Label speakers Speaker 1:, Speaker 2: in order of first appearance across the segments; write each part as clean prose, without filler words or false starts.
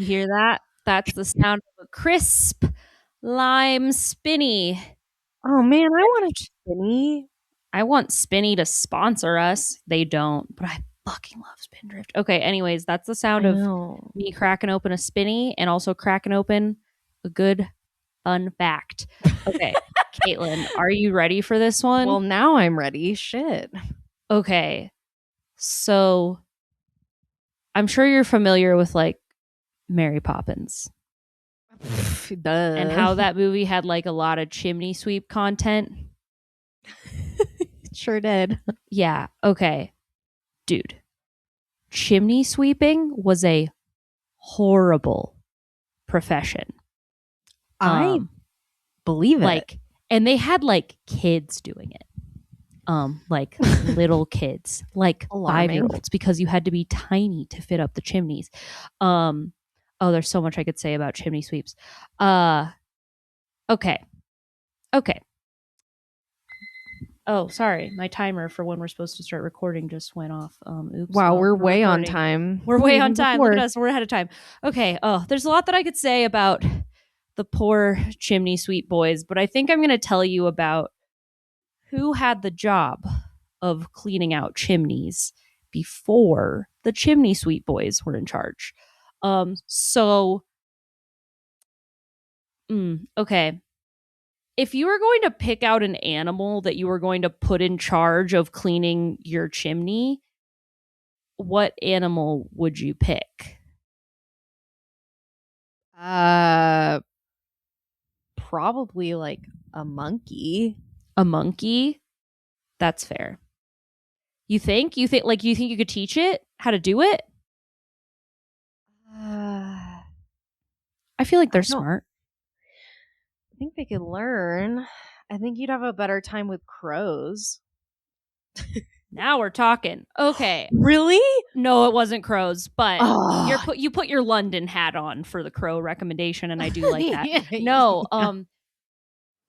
Speaker 1: You hear that? That's the sound of a crisp lime spinny.
Speaker 2: Oh man, I want a spinny.
Speaker 1: I want Spinny to sponsor us. They don't, but I fucking love Spindrift. Okay, anyways, that's the sound of me cracking open a Spinny and also cracking open a good fun fact. Okay, Caitlin, are you ready for this one?
Speaker 2: Well, now I'm ready. Shit.
Speaker 1: Okay, so I'm sure you're familiar with like Mary Poppins.
Speaker 2: Duh.
Speaker 1: And how that movie had like a lot of chimney sweep content.
Speaker 2: Sure did.
Speaker 1: Yeah, okay. Dude, chimney sweeping was a horrible profession.
Speaker 2: I believe it.
Speaker 1: Like, and they had like kids doing it. Like little kids, like
Speaker 2: Alarming.
Speaker 1: 5-year-olds, because you had to be tiny to fit up the chimneys. Oh, there's so much I could say about chimney sweeps. Okay. Oh, sorry. My timer for when we're supposed to start recording just went off. Oops.
Speaker 2: Wow, we're way on
Speaker 1: recording.
Speaker 2: time.
Speaker 1: We're way on time. Look at us. We're ahead of time. Okay. Oh, there's a lot that I could say about the poor chimney sweep boys, but I think I'm going to tell you about who had the job of cleaning out chimneys before the chimney sweep boys were in charge. Okay. If you were going to pick out an animal that you were going to put in charge of cleaning your chimney, what animal would you pick?
Speaker 2: Probably like a monkey.
Speaker 1: A monkey? That's fair. You think you could teach it how to do it? I feel like they're smart.
Speaker 2: I think they could learn. I think you'd have a better time with crows.
Speaker 1: Now we're talking. Okay.
Speaker 2: Really?
Speaker 1: No, it wasn't crows, but you put your London hat on for the crow recommendation, and I do like that. No,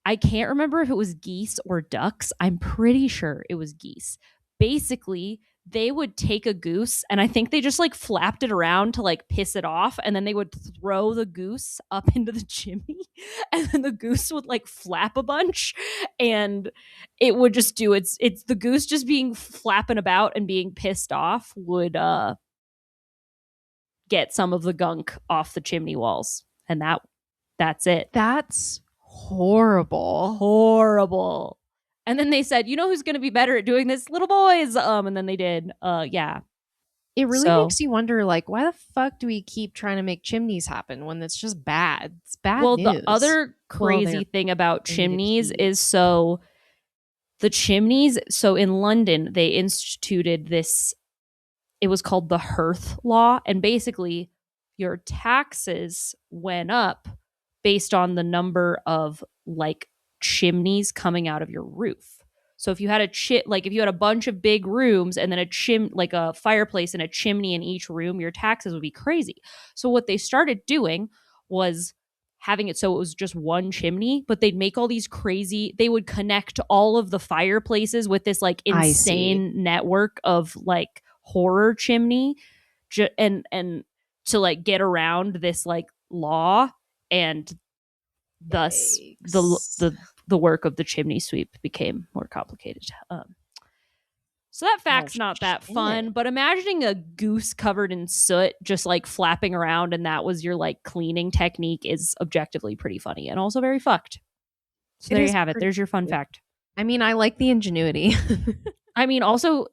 Speaker 1: I can't remember if it was geese or ducks. I'm pretty sure it was geese. Basically, they would take a goose, and I think they just like flapped it around to like piss it off, and then they would throw the goose up into the chimney, and then the goose would like flap a bunch, and it would just do it's the goose just being flapping about and being pissed off would get some of the gunk off the chimney walls, and that's it.
Speaker 2: That's
Speaker 1: horrible. And then they said, you know who's going to be better at doing this? Little boys. And then they did. Yeah.
Speaker 2: It really makes you wonder, like, why the fuck do we keep trying to make chimneys happen when it's just bad? It's bad news.
Speaker 1: The other crazy thing about chimneys is so in London, they instituted this, it was called the Hearth Law. And basically your taxes went up based on the number of like chimneys coming out of your roof. So if you had if you had a bunch of big rooms and then a fireplace and a chimney in each room, your taxes would be crazy. So what they started doing was having it so it was just one chimney, but they'd make all these they would connect all of the fireplaces with this like insane network of like horror chimney and to like get around this like law, and thus the work of the chimney sweep became more complicated. So that fact's not that fun, but imagining a goose covered in soot just like flapping around and that was your like cleaning technique is objectively pretty funny and also very fucked. So there you have it. There's your fun fact.
Speaker 2: I mean, I like the ingenuity.
Speaker 1: I mean, also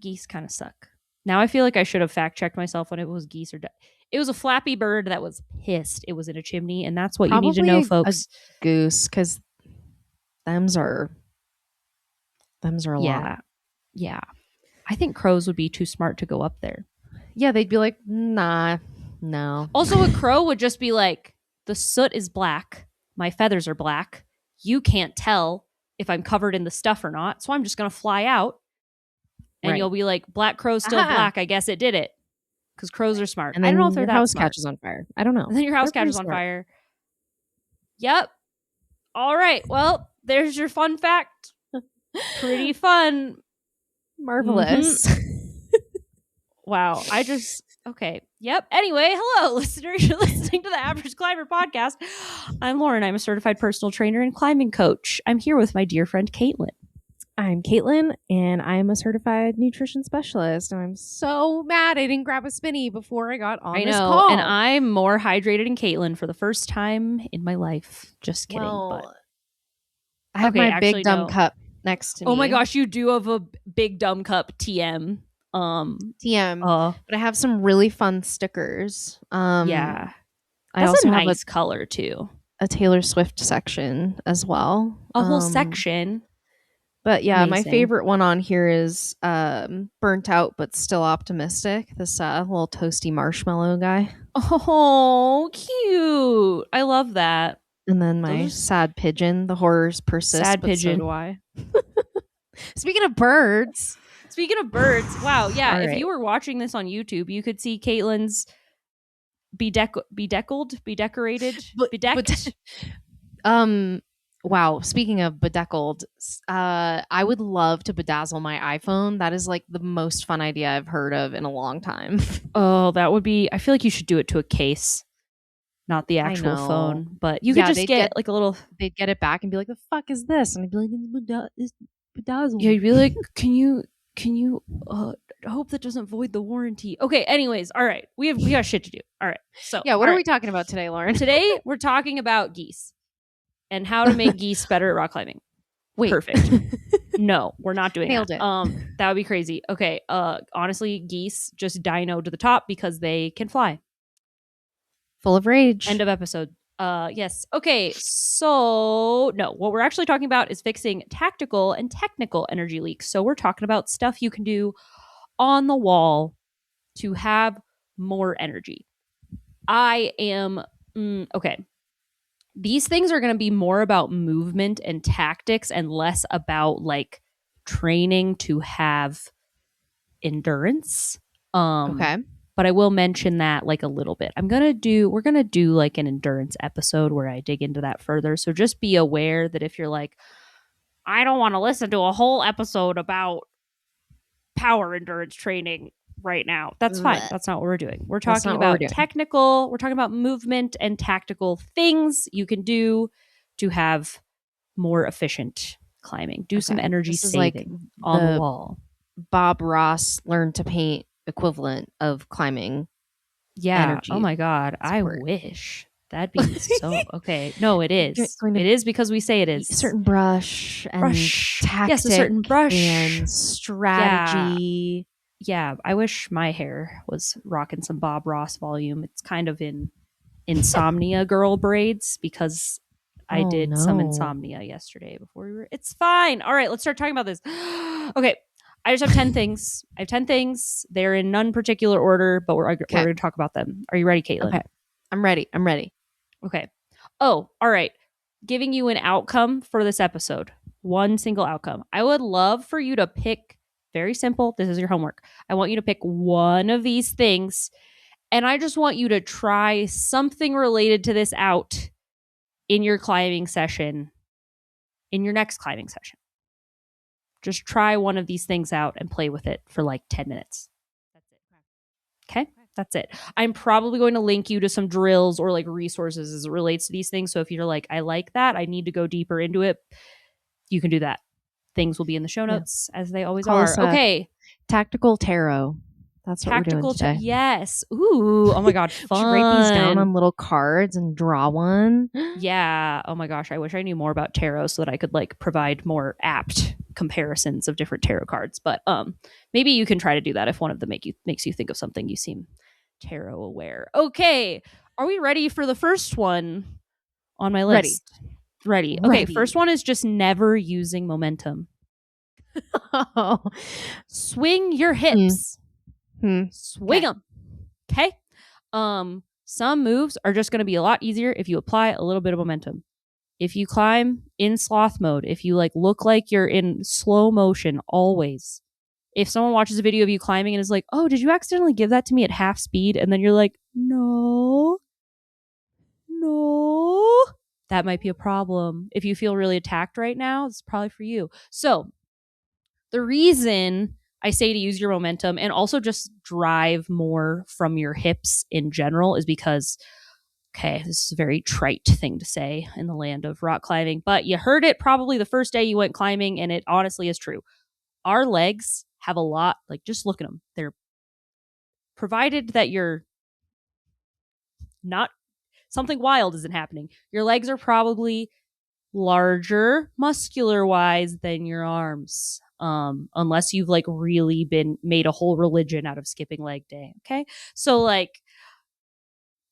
Speaker 1: geese kind of suck. Now I feel like I should have fact checked myself when it was geese or it was a flappy bird that was pissed it was in a chimney, and that's what you need to know, folks.
Speaker 2: A goose, because thems are a lot.
Speaker 1: Yeah. I think crows would be too smart to go up there.
Speaker 2: Yeah, they'd be like, nah, no.
Speaker 1: Also, a crow would just be like, the soot is black, my feathers are black, you can't tell if I'm covered in the stuff or not, so I'm just going to fly out. And you'll be like, black crow's still black, I guess it did it. Because crows are smart.
Speaker 2: And then I don't know if your house catches on fire. I don't know.
Speaker 1: And then your house catches on fire. Yep. All right. Well, there's your fun fact. Pretty fun.
Speaker 2: Marvelous.
Speaker 1: Mm-hmm. Wow. Okay. Yep. Anyway, hello, listeners. You're listening to the Average Climber podcast. I'm Lauren. I'm a certified personal trainer and climbing coach. I'm here with my dear friend, Caitlin.
Speaker 2: I'm Caitlin, and I'm a certified nutrition specialist. And I'm so mad I didn't grab a spinny before I got on this call.
Speaker 1: And I'm more hydrated than Caitlin for the first time in my life. Just kidding.
Speaker 2: Well, I have my big dumb cup next to me.
Speaker 1: Oh my gosh, you do have a big dumb cup, TM.
Speaker 2: But I have some really fun stickers.
Speaker 1: Yeah,
Speaker 2: I also have
Speaker 1: nice color too.
Speaker 2: A Taylor Swift section as well.
Speaker 1: A whole section.
Speaker 2: But yeah, amazing. My favorite one on here is burnt out but still optimistic. This little toasty marshmallow guy.
Speaker 1: Oh, cute! I love that.
Speaker 2: And then my sad pigeon. The horrors persist.
Speaker 1: Sad
Speaker 2: but
Speaker 1: pigeon.
Speaker 2: So do I. Speaking of birds.
Speaker 1: Wow, yeah.
Speaker 2: All
Speaker 1: if
Speaker 2: right.
Speaker 1: you were watching this on YouTube, you could see Caitlin's bedecked.
Speaker 2: Wow. Speaking of bedeckled, I would love to bedazzle my iPhone. That is like the most fun idea I've heard of in a long time.
Speaker 1: Oh, that would be. I feel like you should do it to a case, not the actual phone. But you could just get like a little.
Speaker 2: They'd get it back and be like, "The fuck is this?" And I'd be like, "It's bedazzled."
Speaker 1: Yeah, you'd be like, "Can you hope that doesn't void the warranty?" Okay. Anyways, all right. We got shit to do. All right. So
Speaker 2: yeah, what are we talking about today, Lauren?
Speaker 1: Today we're talking about geese and how to make geese better at rock climbing.
Speaker 2: Wait,
Speaker 1: perfect. No, we're not doing
Speaker 2: Nailed
Speaker 1: that.
Speaker 2: it.
Speaker 1: That would be crazy. Okay. Honestly, geese just dino to the top because they can fly.
Speaker 2: Full of rage.
Speaker 1: End of episode. Yes. Okay. So no, what we're actually talking about is fixing tactical and technical energy leaks. So we're talking about stuff you can do on the wall to have more energy. Okay. These things are going to be more about movement and tactics and less about like training to have endurance.
Speaker 2: Okay.
Speaker 1: But I will mention that like a little bit. We're going to do like an endurance episode where I dig into that further. So just be aware that if you're like, I don't want to listen to a whole episode about power endurance training right now, that's fine. That's not what we're doing. We're talking about technical, we're talking about movement and tactical things you can do to have more efficient climbing. Do some energy saving like on the wall.
Speaker 2: Bob Ross learned to paint equivalent of climbing.
Speaker 1: Yeah.
Speaker 2: Energy
Speaker 1: oh my God. I wish that'd be so okay. No, it is. It is because we say it is.
Speaker 2: A certain brush and tactic.
Speaker 1: Yes, a certain brush
Speaker 2: and strategy.
Speaker 1: Yeah. I wish my hair was rocking some Bob Ross volume. It's kind of in insomnia girl braids because I did some insomnia yesterday before we were. It's fine. All right, let's start talking about this. Okay. I just have 10 things. I have 10 things. They're in none particular order, but we're going to talk about them. Are you ready, Caitlin?
Speaker 2: Okay. I'm ready.
Speaker 1: Okay. Oh, all right. Giving you an outcome for this episode. One single outcome. I would love for you to pick, very simple. This is your homework. I want you to pick one of these things, and I just want you to try something related to this out in your climbing session, in your next climbing session. Just try one of these things out and play with it for like 10 minutes. That's it. Okay? That's it. I'm probably going to link you to some drills or like resources as it relates to these things. So if you're like, I like that, I need to go deeper into it, you can do that. Things will be in the show notes as they always are. Okay.
Speaker 2: Tactical tarot. That's what we're doing today.
Speaker 1: Yes. Ooh. Oh my God. Fun.
Speaker 2: Should write these down on little cards and draw one.
Speaker 1: Yeah. Oh my gosh. I wish I knew more about tarot so that I could like provide more apt comparisons of different tarot cards. But maybe you can try to do that if one of them makes you think of something. You seem tarot aware. Okay. Are we ready for the first one on my list? Ready. Okay. First one is just never using momentum. Swing your hips. Swing them. Okay. Some moves are just going to be a lot easier if you apply a little bit of momentum. If you climb in sloth mode, if you like look like you're in slow motion always. If someone watches a video of you climbing and is like, "Oh, did you accidentally give that to me at half speed?" And then you're like, "No." That might be a problem. If you feel really attacked right now, it's probably for you. So, the reason I say to use your momentum and also just drive more from your hips in general is because, okay, this is a very trite thing to say in the land of rock climbing, but you heard it probably the first day you went climbing, and it honestly is true. Our legs have a lot, like just look at them. They're provided that you're not something wild isn't happening. Your legs are probably larger muscular wise than your arms. Unless you've like really been made a whole religion out of skipping leg day. Okay. So like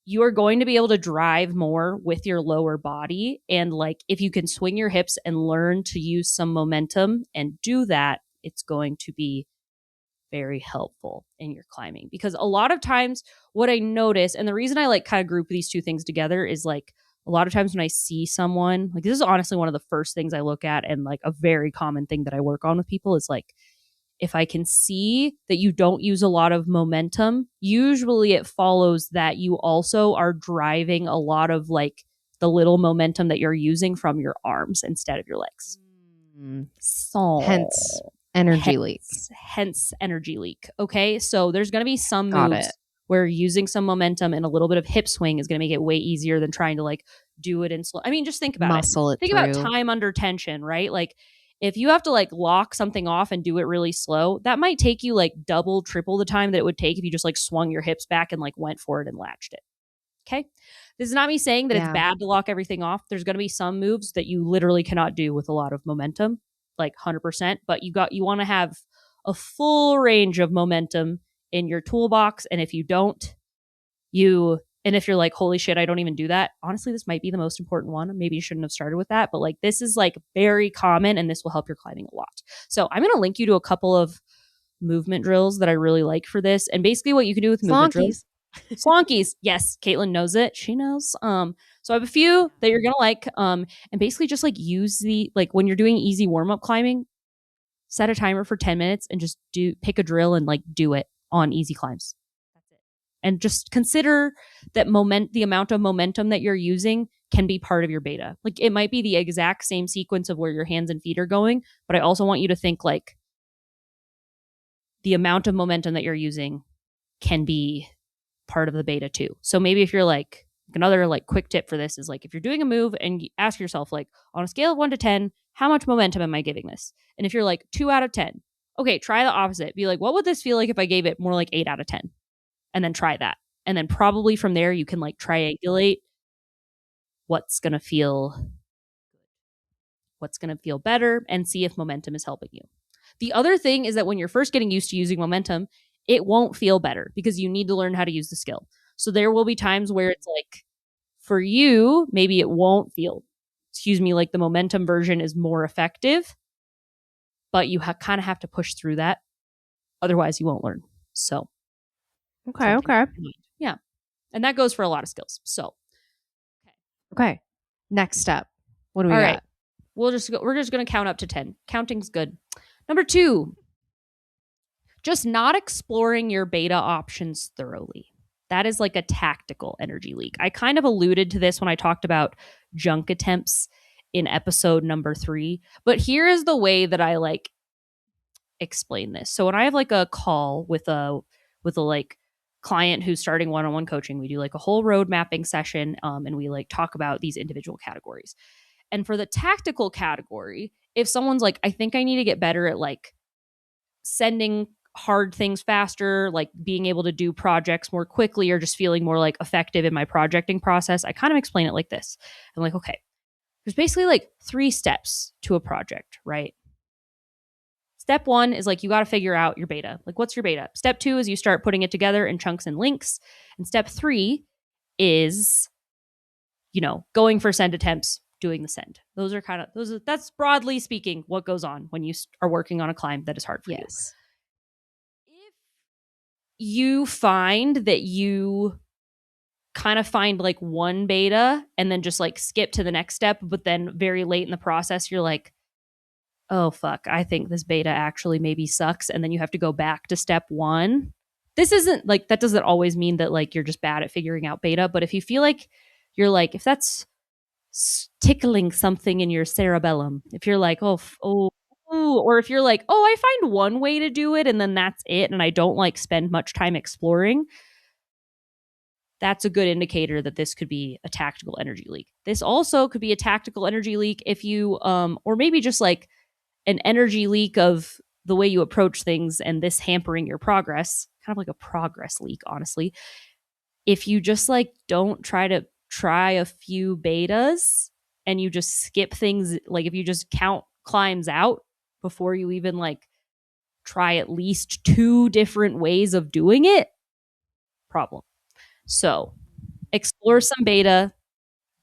Speaker 1: you are going to be able to drive more with your lower body. And like if you can swing your hips and learn to use some momentum and do that, it's going to be very helpful in your climbing. Because a lot of times what I notice, and the reason I like kind of group these two things together is like a lot of times when I see someone, like this is honestly one of the first things I look at, and like a very common thing that I work on with people is like, if I can see that you don't use a lot of momentum, usually it follows that you also are driving a lot of like the little momentum that you're using from your arms instead of your legs. So
Speaker 2: Hence energy leak.
Speaker 1: Hence energy leak. Okay. So there's going to be some
Speaker 2: Got
Speaker 1: moves
Speaker 2: it.
Speaker 1: where using some momentum and a little bit of hip swing is going to make it way easier than trying to like do it in slow. I mean, just think about
Speaker 2: Muscle it
Speaker 1: Think
Speaker 2: through.
Speaker 1: about time under tension, right? Like if you have to like lock something off and do it really slow, that might take you like double, triple the time that it would take if you just like swung your hips back and like went for it and latched it. Okay. This is not me saying that it's
Speaker 2: Yeah.
Speaker 1: bad to lock everything off. There's going to be some moves that you literally cannot do with a lot of momentum, like 100%, but you want to have a full range of momentum in your toolbox. And if you don't, and if you're like, holy shit, I don't even do that. Honestly, this might be the most important one. Maybe you shouldn't have started with that, but like this is like very common and this will help your climbing a lot. So I'm going to link you to a couple of movement drills that I really like for this. And basically what you can do with movement drills. Slonkies. Yes, Caitlin knows it. She knows. So I have a few that you're gonna like. And basically just like use like when you're doing easy warm-up climbing, set a timer for 10 minutes and just pick a drill and like do it on easy climbs. That's it. And just consider that the amount of momentum that you're using can be part of your beta. Like it might be the exact same sequence of where your hands and feet are going, but I also want you to think like the amount of momentum that you're using can be part of the beta too. So maybe if you're like, another like quick tip for this is like if you're doing a move and you ask yourself like on a scale of 1 to 10, how much momentum am I giving this? And if you're like 2 out of 10, okay, try the opposite. Be like, what would this feel like if I gave it more like 8 out of 10? And then try that. And then probably from there you can like triangulate what's going to feel better and see if momentum is helping you. The other thing is that when you're first getting used to using momentum, it won't feel better because you need to learn how to use the skill. So there will be times where it's like, for you, maybe it won't feel, like the momentum version is more effective, but you kind of have to push through that. Otherwise, you won't learn. So,
Speaker 2: Okay.
Speaker 1: yeah. And that goes for a lot of skills. So,
Speaker 2: okay. Next step. What do we
Speaker 1: all
Speaker 2: got?
Speaker 1: right. We're just going to count up to 10. Counting's good. Number 2, just not exploring your beta options thoroughly. That is like a tactical energy leak. I kind of alluded to this when I talked about junk attempts in episode number 3, but here is the way that I like explain this. So when I have like a call with a like client who's starting one-on-one coaching, we do like a whole road mapping session, and we like talk about these individual categories. And for the tactical category, if someone's like, I think I need to get better at like sending hard things faster, like being able to do projects more quickly or just feeling more like effective in my projecting process, I kind of explain it like this. I'm like, okay, there's basically like 3 steps to a project, right? Step 1 is like, you got to figure out your beta. Like, what's your beta? Step 2 is you start putting it together in chunks and links. And step 3 is, going for send attempts, doing the send. That's broadly speaking what goes on when you are working on a climb that is hard for you. If you find that you kind of find like one beta and then just like skip to the next step, but then very late in the process, you're like, oh, fuck, I think this beta actually maybe sucks. And then you have to go back to step 1. This isn't like, that doesn't always mean that like you're just bad at figuring out beta. But if you feel like you're like, if that's tickling something in your cerebellum, if you're like, ooh, or if you're like, oh, I find one way to do it and then that's it, and I don't like spend much time exploring, that's a good indicator that this could be a tactical energy leak. This also could be a tactical energy leak if you, or maybe just like an energy leak of the way you approach things and this hampering your progress, kind of like a progress leak, honestly. If you just like don't try a few betas and you just skip things, like if you just count climbs out before you even like try at least 2 different ways of doing it, problem. So explore some beta,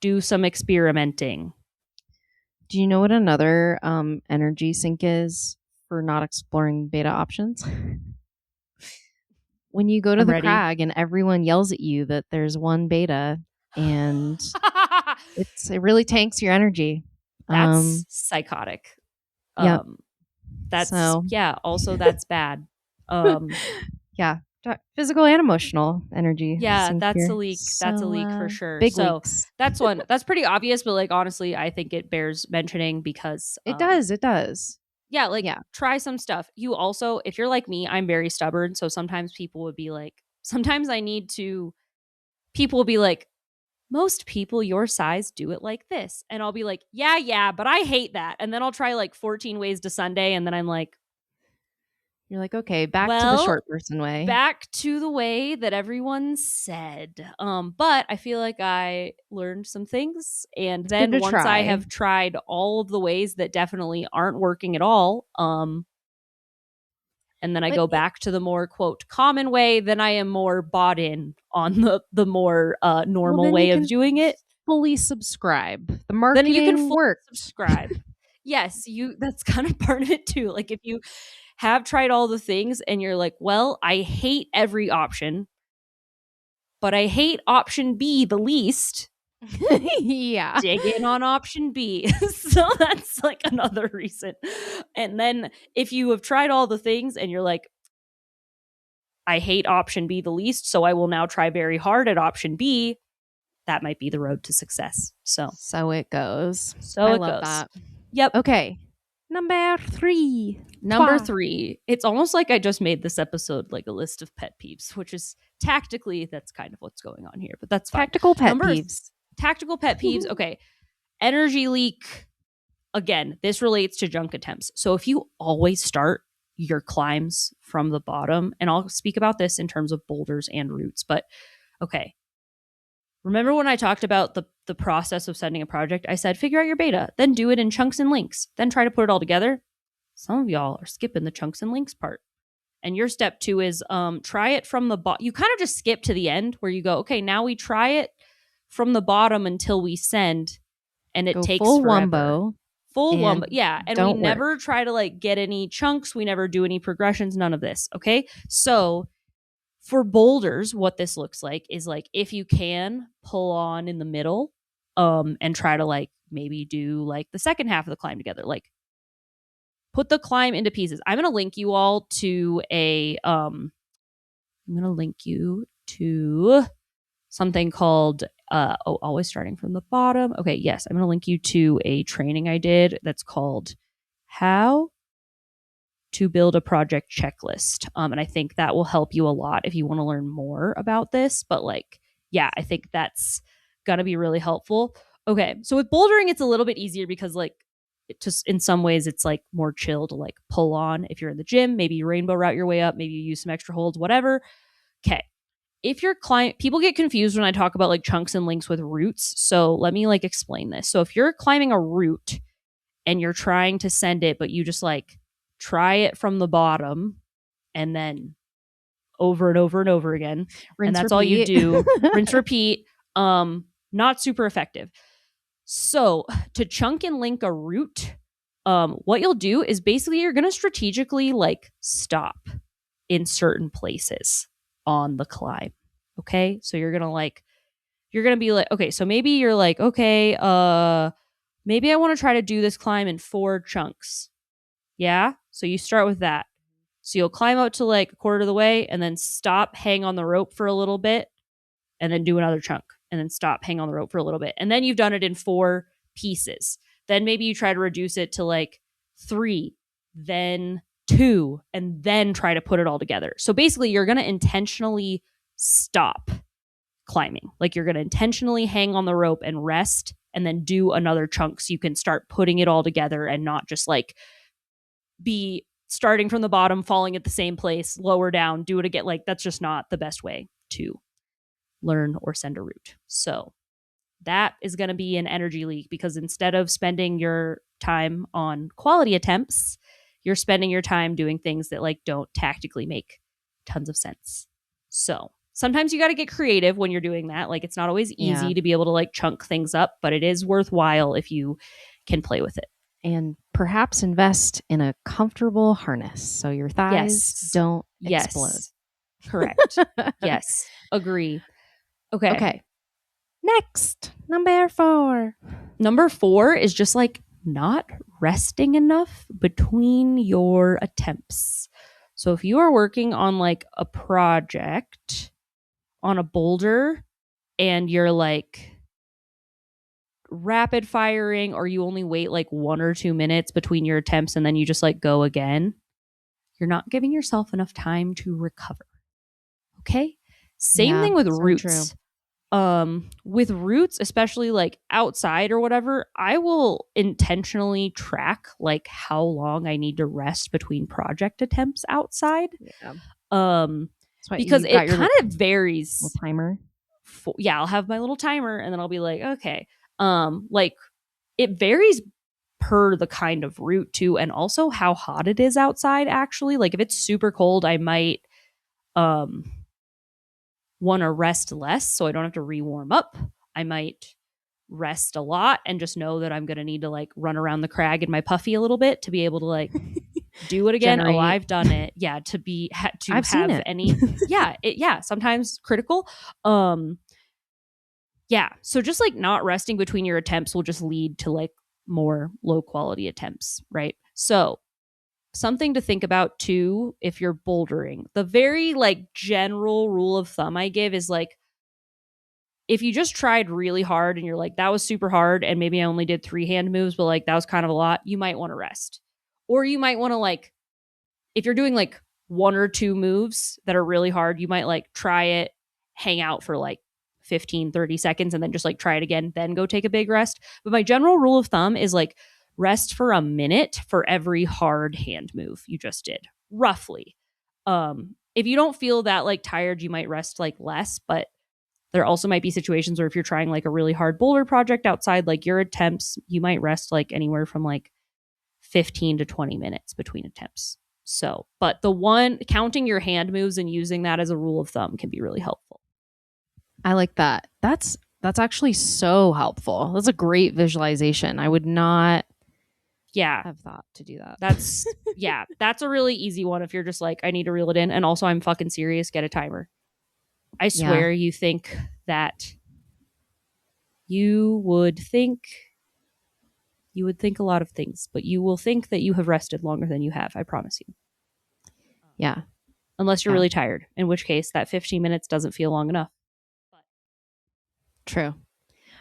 Speaker 1: do some experimenting.
Speaker 2: Do you know what another energy sink is for not exploring beta options? When you go to
Speaker 1: I'm
Speaker 2: the
Speaker 1: ready.
Speaker 2: crag and everyone yells at you that there's one beta and it really tanks your energy.
Speaker 1: That's psychotic.
Speaker 2: Yep.
Speaker 1: That's
Speaker 2: So
Speaker 1: yeah, also that's bad. Um
Speaker 2: yeah, physical and emotional energy
Speaker 1: yeah,
Speaker 2: sink
Speaker 1: that's a
Speaker 2: here.
Speaker 1: leak. That's a
Speaker 2: So
Speaker 1: leak for sure.
Speaker 2: big
Speaker 1: So
Speaker 2: leaks.
Speaker 1: that's one. That's pretty obvious, but like honestly, I think it bears mentioning because
Speaker 2: It does. It does.
Speaker 1: yeah, like
Speaker 2: Yeah.
Speaker 1: try some stuff. You also, if you're like me, I'm very stubborn, so sometimes people would be like, sometimes I need to people will be like, most people your size do it like this. And I'll be like, yeah, but I hate that. And then I'll try like 14 ways to Sunday. And then I'm like,
Speaker 2: You're like, okay, back to the
Speaker 1: well,
Speaker 2: short person way.
Speaker 1: back to the way that everyone said. But I feel like I learned some things. And
Speaker 2: It's good
Speaker 1: then
Speaker 2: to
Speaker 1: once I
Speaker 2: try.
Speaker 1: have tried all of the ways that definitely aren't working at all, and then I
Speaker 2: But
Speaker 1: go back to the more quote common way, then I am more bought in on the more
Speaker 2: well,
Speaker 1: normal
Speaker 2: then you
Speaker 1: way of
Speaker 2: can
Speaker 1: doing it.
Speaker 2: fully subscribe. The
Speaker 1: Then you can
Speaker 2: marketing
Speaker 1: fully
Speaker 2: worked.
Speaker 1: subscribe. Yes, you that's kind of part of it too. Like if you have tried all the things and you're like, well, I hate every option, but I hate option B the least.
Speaker 2: Yeah.
Speaker 1: Dig in on option B. So that's like another reason. And then if you have tried all the things and you're like, I hate option B the least, so I will now try very hard at option B, that might be the road to success.
Speaker 2: So it goes.
Speaker 1: So
Speaker 2: I
Speaker 1: it
Speaker 2: love
Speaker 1: goes.
Speaker 2: that.
Speaker 1: Yep.
Speaker 2: Okay. Number 3.
Speaker 1: Number 3. It's almost like I just made this episode like a list of pet peeves, which is tactically that's kind of what's going on here, but that's fine.
Speaker 2: Tactical pet peeves.
Speaker 1: Tactical pet peeves. Okay. Energy leak. Again, this relates to junk attempts. So if you always start your climbs from the bottom, and I'll speak about this in terms of boulders and routes, but okay. Remember when I talked about the process of sending a project? I said, figure out your beta, then do it in chunks and links, then try to put it all together. Some of y'all are skipping the chunks and links part. And your step 2 is try it from the bottom. You kind of just skip to the end where you go, okay, now we try it from the bottom until we send, and it
Speaker 2: Go
Speaker 1: takes
Speaker 2: full
Speaker 1: forever.
Speaker 2: wombo.
Speaker 1: Full wombo. Yeah. And we
Speaker 2: don't
Speaker 1: never try to like get any chunks. We never do any progressions, none of this. Okay. So for boulders, what this looks like is like if you can pull on in the middle, and try to like maybe do like the second half of the climb together. Like put the climb into pieces. I'm gonna link you all to something called always starting from the bottom. Okay, yes, I'm gonna link you to a training I did that's called How to Build a Project Checklist. And I think that will help you a lot if you want to learn more about this. But like, yeah, I think that's gonna be really helpful. Okay, so with bouldering, it's a little bit easier because like it just in some ways it's like more chill to like pull on if you're in the gym. Maybe you rainbow route your way up, maybe you use some extra holds, whatever. Okay. If your client, people get confused when I talk about like chunks and links with routes. So let me like explain this. So if you're climbing a route and you're trying to send it, but you just like try it from the bottom and then over and over and over again,
Speaker 2: Rinse,
Speaker 1: and that's
Speaker 2: repeat.
Speaker 1: all you do, rinse, repeat, not super effective. So to chunk and link a route, what you'll do is basically you're going to strategically like stop in certain places on the climb. Okay. So you're going to be like, okay, so maybe you're like, okay, maybe I want to try to do this climb in 4 chunks. Yeah. So you start with that. So you'll climb up to like a quarter of the way and then stop, hang on the rope for a little bit, and then do another chunk and then stop, hang on the rope for a little bit. And then you've done it in 4 pieces. Then maybe you try to reduce it to like 3 then 2, and then try to put it all together. So basically, you're going to intentionally stop climbing. Like you're going to intentionally hang on the rope and rest and then do another chunk so you can start putting it all together and not just like be starting from the bottom, falling at the same place, lower down, do it again. Like that's just not the best way to learn or send a route. So that is going to be an energy leak because instead of spending your time on quality attempts, you're spending your time doing things that like don't tactically make tons of sense. So sometimes you got to get creative when you're doing that. Like it's not always easy to be able to like chunk things up, but it is worthwhile if you can play with it.
Speaker 2: And perhaps invest in a comfortable harness so your thighs don't explode.
Speaker 1: Correct. Yes. Agree. Okay.
Speaker 2: Next, number 4.
Speaker 1: Number 4 is just like not resting enough between your attempts. So if you are working on like a project on a boulder and you're like rapid firing or you only wait like 1 or 2 minutes between your attempts and then you just like go again, you're not giving yourself enough time to recover. Okay? Same thing with roots.
Speaker 2: True.
Speaker 1: With roots, especially like outside or whatever, I will intentionally track like how long I need to rest between project attempts outside. Because it kind of varies.
Speaker 2: Little timer.
Speaker 1: I'll have my little timer and then I'll be like, okay. Like it varies per the kind of route too, and also how hot it is outside actually. Like if it's super cold, I might want to rest less so I don't have to re-warm up. I might rest a lot and just know that I'm going to need to like run around the crag in my puffy a little bit to be able to like do it again.
Speaker 2: Generate.
Speaker 1: Oh, I've done it. Yeah.
Speaker 2: I've seen it.
Speaker 1: Any. Yeah. Sometimes critical. Yeah. So just like not resting between your attempts will just lead to like more low quality attempts. Right. So something to think about too if you're bouldering. The very like general rule of thumb I give is like if you just tried really hard and you're like that was super hard and maybe I only did 3 hand moves but like that was kind of a lot, you might want to rest. Or you might want to like if you're doing like 1 or 2 moves that are really hard, you might like try it, hang out for like 15-30 seconds and then just like try it again, then go take a big rest. But my general rule of thumb is like rest for a minute for every hard hand move you just did, roughly. If you don't feel that like tired, you might rest like less, but there also might be situations where if you're trying like a really hard boulder project outside, like your attempts, you might rest like anywhere from like 15 to 20 minutes between attempts. So, but the one counting your hand moves and using that as a rule of thumb can be really helpful.
Speaker 2: I like that. That's actually so helpful. That's a great visualization. I would not have thought to do that.
Speaker 1: That's a really easy one if you're just like, I need to reel it in. And also I'm fucking serious, get a timer. I swear you think that you would think a lot of things, but you will think that you have rested longer than you have. I promise you.
Speaker 2: Yeah.
Speaker 1: Unless you're really tired, in which case that 15 minutes doesn't feel long enough.
Speaker 2: True.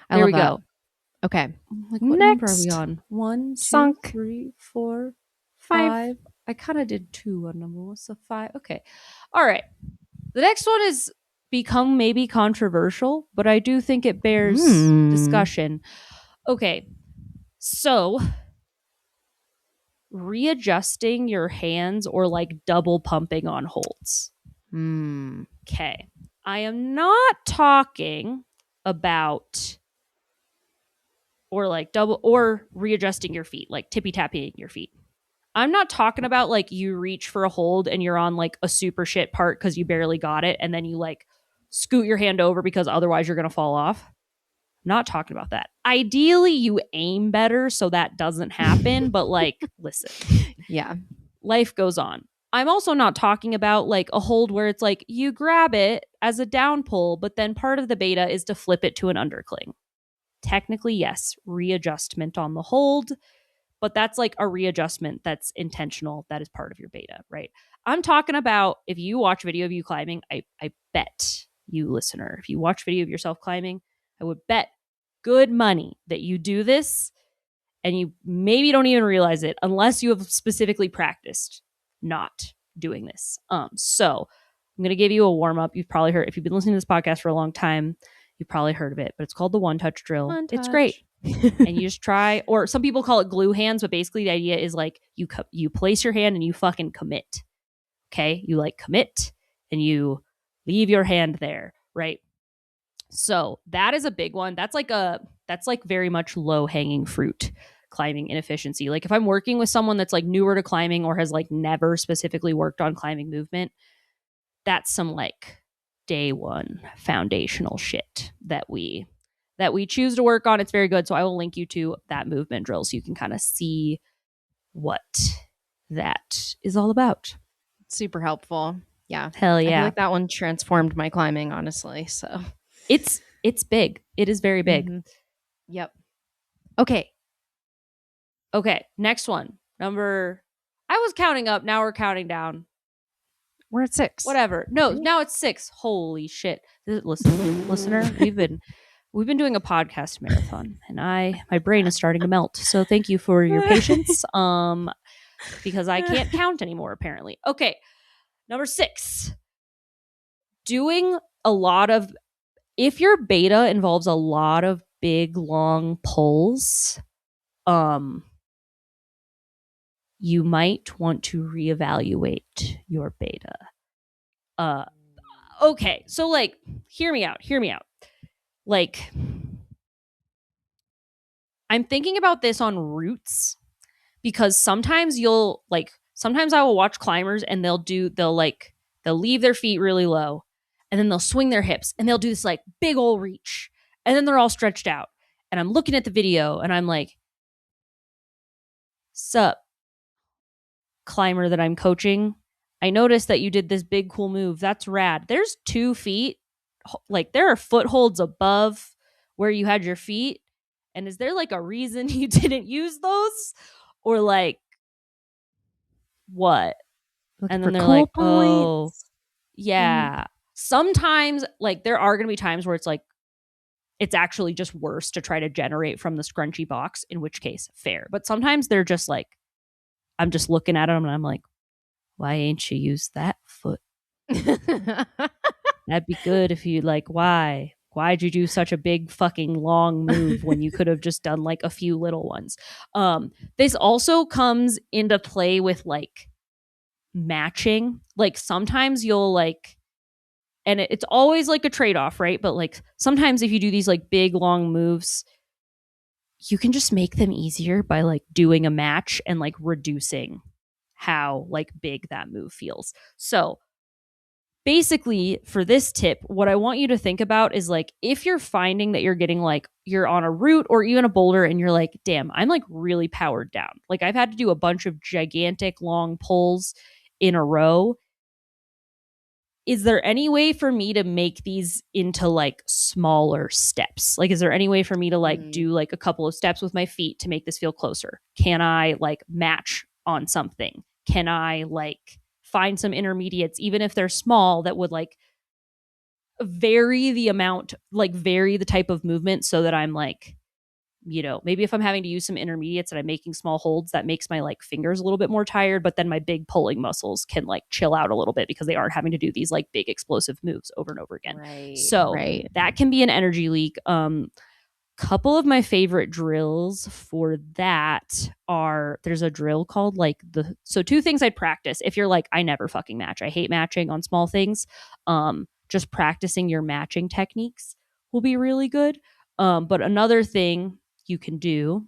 Speaker 1: There we go.
Speaker 2: Okay.
Speaker 1: Like, what number are we on? 1, 2, 3, 4, 5. I kind of did 2 on number 1, so 5. Okay. All right. The next one is become maybe controversial, but I do think it bears discussion. Okay. So readjusting your hands or like double pumping on holds. Okay. I am not talking about or like double or readjusting your feet, like tippy tapping your feet. I'm not talking about like you reach for a hold and you're on like a super shit part because you barely got it and then you like scoot your hand over because otherwise you're going to fall off. Not talking about that. Ideally, you aim better so that doesn't happen, but like, listen.
Speaker 2: Yeah.
Speaker 1: Life goes on. I'm also not talking about like a hold where it's like you grab it as a down pull, but then part of the beta is to flip it to an undercling. Technically, yes, readjustment on the hold, but that's like a readjustment that's intentional. That is part of your beta, right? I'm talking about if you watch video of you climbing, I bet you listener, if you watch video of yourself climbing, I would bet good money that you do this and you maybe don't even realize it unless you have specifically practiced not doing this. So I'm going to give you a warm up. You've probably heard, if you've been listening to this podcast for a long time, you've probably heard of it, but it's called the one touch drill.
Speaker 2: One
Speaker 1: It's
Speaker 2: touch.
Speaker 1: great. And you just try, or some people call it glue hands, but basically the idea is like you place your hand and you fucking commit. Okay. You like commit and you leave your hand there. Right. So that is a big one. That's like very much low hanging fruit climbing inefficiency. Like if I'm working with someone that's like newer to climbing or has like never specifically worked on climbing movement, that's some like day one foundational shit that we choose to work on. It's very good. So I will link you to that movement drill so you can kind of see what that is all about.
Speaker 2: Super helpful. Yeah.
Speaker 1: Hell yeah.
Speaker 2: I feel like that one transformed my climbing, honestly. So
Speaker 1: it's big. It is very big.
Speaker 2: Mm-hmm. Yep.
Speaker 1: Okay. Next one. I was counting up. Now we're counting down.
Speaker 2: We're at 6.
Speaker 1: Whatever. No, now it's 6. Holy shit. Listener, we've been doing a podcast marathon and my brain is starting to melt. So thank you for your patience. Because I can't count anymore, apparently. Okay. Number 6. Doing a lot of, if your beta involves a lot of big, long pulls, you might want to reevaluate your beta. Okay, so like, hear me out. Like, I'm thinking about this on routes because sometimes I will watch climbers and they'll leave their feet really low and then they'll swing their hips and they'll do this like big old reach and then they're all stretched out. And I'm looking at the video and I'm like, sup, climber that I'm coaching, I noticed that you did this big cool move. That's rad. There's 2 feet. Like there are footholds above where you had your feet. And is there like a reason you didn't use those? Or like what?
Speaker 2: Looking
Speaker 1: and then they're
Speaker 2: cool
Speaker 1: like,
Speaker 2: points.
Speaker 1: oh, yeah. Sometimes like there are going to be times where it's like, it's actually just worse to try to generate from the scrunchy box, in which case fair. But sometimes they're just like, I'm just looking at them and I'm like, why ain't you used that foot? That'd be good if you like, why'd you do such a big fucking long move when you could have just done like a few little ones? This also comes into play with like matching. Like sometimes you'll like, and it's always like a trade-off, right? But like sometimes if you do these like big long moves, you can just make them easier by like doing a match and like reducing how like big that move feels. So basically for this tip, what I want you to think about is like, if you're finding that you're getting like, you're on a route or even a boulder and you're like, damn, I'm like really powered down. Like I've had to do a bunch of gigantic long pulls in a row. Is there any way for me to make these into like smaller steps? Like, is there any way for me to like do like a couple of steps with my feet to make this feel closer? Can I like match on something? Can I like find some intermediates, even if they're small, that would like vary the type of movement so that I'm like, you know, maybe if I'm having to use some intermediates and I'm making small holds, that makes my like fingers a little bit more tired, but then my big pulling muscles can like chill out a little bit because they aren't having to do these like big explosive moves over and over again.
Speaker 2: Right.
Speaker 1: So that can be an energy leak. Couple of my favorite drills for that are, there's a drill called like so 2 things I'd practice if you're like, I never fucking match. I hate matching on small things. Just practicing your matching techniques will be really good. But another thing you can do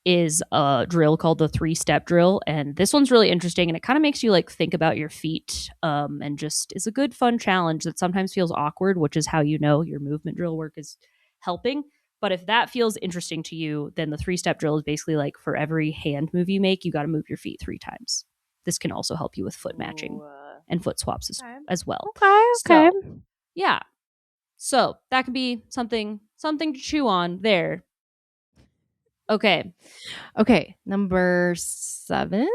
Speaker 1: is a drill called the 3-step drill. And this one's really interesting and it kind of makes you like think about your feet, and just is a good fun challenge that sometimes feels awkward, which is how you know your movement drill work is helping. But if that feels interesting to you, then the 3-step drill is basically like for every hand move you make, you got to move your feet 3 times. This can also help you with foot matching and foot swaps as well.
Speaker 2: Okay.
Speaker 1: So, yeah. So that can be something to chew on there. Okay.
Speaker 2: Number 7.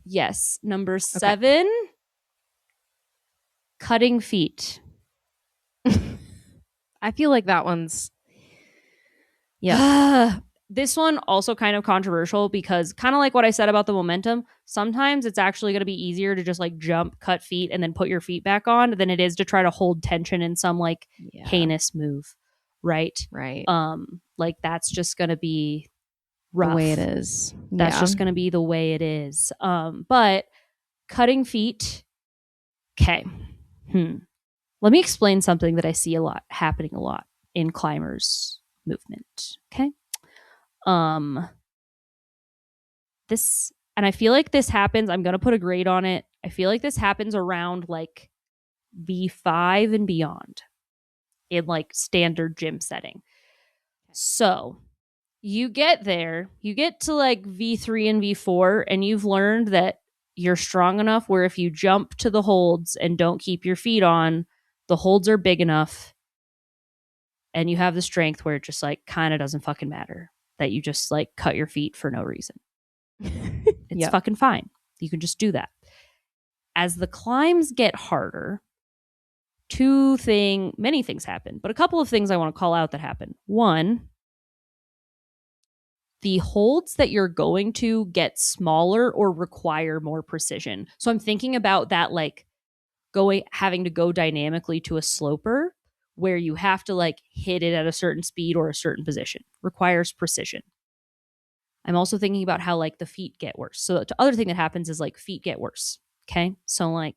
Speaker 1: Yes. Number 7, cutting feet.
Speaker 2: I feel like that one's, yeah.
Speaker 1: this one also kind of controversial because kind of like what I said about the momentum, sometimes it's actually going to be easier to just like jump, cut feet, and then put your feet back on than it is to try to hold tension in some like
Speaker 2: Yeah.
Speaker 1: heinous move, right?
Speaker 2: Right.
Speaker 1: Like that's just going to be
Speaker 2: The
Speaker 1: rough.
Speaker 2: way it is.
Speaker 1: That's
Speaker 2: Yeah.
Speaker 1: just going to be the way it is. But cutting feet, okay. Let me explain something that I see happening a lot in climbers movement. Okay. This, and I feel like this happens, I'm going to put a grade on it. I feel like this happens around like V5 and beyond in like standard gym setting. So you get there, you get to like V3 and V4, and you've learned that you're strong enough where if you jump to the holds and don't keep your feet on, the holds are big enough and you have the strength where it just like kind of doesn't fucking matter that you just like cut your feet for no reason. It's fucking fine. You can just do that. As the climbs get harder, many things happen, but a couple of things I want to call out that happen. One, the holds that you're going to get smaller or require more precision. So I'm thinking about that, like having to go dynamically to a sloper where you have to like hit it at a certain speed or a certain position, requires precision. I'm also thinking about how like the feet get worse. So the other thing that happens is like feet get worse. Okay. So like,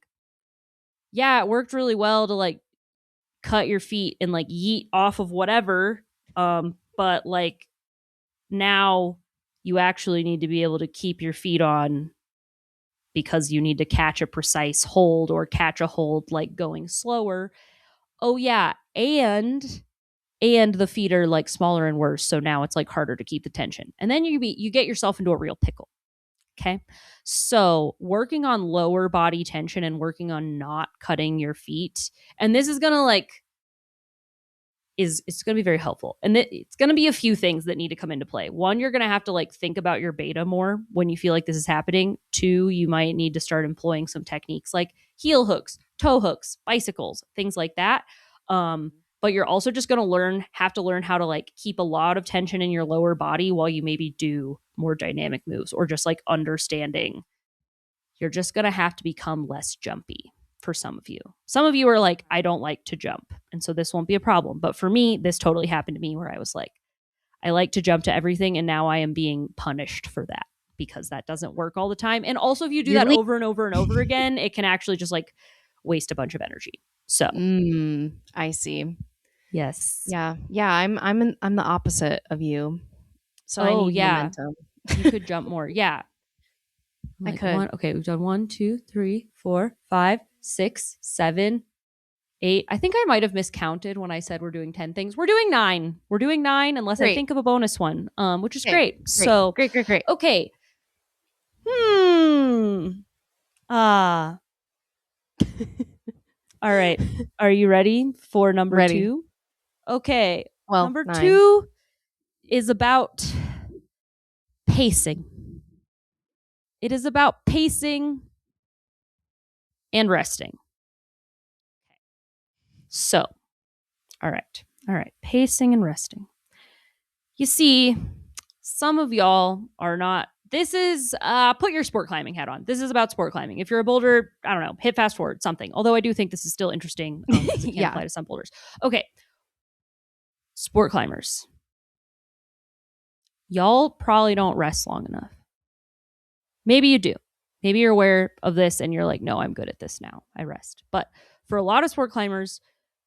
Speaker 1: yeah, it worked really well to like cut your feet and like yeet off of whatever. But like now you actually need to be able to keep your feet on because you need to catch a precise hold or catch a hold like going slower. Oh yeah. And the feet are like smaller and worse. So now it's like harder to keep the tension. And then you get yourself into a real pickle. Okay. So working on lower body tension and working on not cutting your feet. And this is going to like, it's going to be very helpful. And it's going to be a few things that need to come into play. One, you're going to have to like think about your beta more when you feel like this is happening. Two, you might need to start employing some techniques like heel hooks, toe hooks, bicycles, things like that. But you're also just going to have to learn how to like keep a lot of tension in your lower body while you maybe do more dynamic moves, or just like understanding you're just going to have to become less jumpy for some of you. Some of you are like, I don't like to jump, and so this won't be a problem. But for me, this totally happened to me where I was like, I like to jump to everything, and now I am being punished for that because that doesn't work all the time. And also if you do that over and over and over again, it can actually just like waste a bunch of energy. So
Speaker 2: I see.
Speaker 1: Yes.
Speaker 2: Yeah. I'm the opposite of you. So I need momentum.
Speaker 1: You could jump more. Yeah.
Speaker 2: Like I could.
Speaker 1: Okay, we've done 1, 2, 3, 4, 5, 6, 7, 8. I think I might have miscounted when I said we're doing 10 things. We're doing 9. We're doing 9 unless I think of a bonus one, which is great. So
Speaker 2: great.
Speaker 1: Okay. All right. Are you ready for number 2? Okay.
Speaker 2: Well,
Speaker 1: number 2 is about pacing. It is about pacing and resting. So, all right. Pacing and resting. You see, some of y'all are not. This is, put your sport climbing hat on. This is about sport climbing. If you're a boulder, I don't know, hit fast forward, something. Although I do think this is still interesting because it can apply to some boulders. Okay. Sport climbers. Y'all probably don't rest long enough. Maybe you do. Maybe you're aware of this and you're like, no, I'm good at this now. I rest. But for a lot of sport climbers,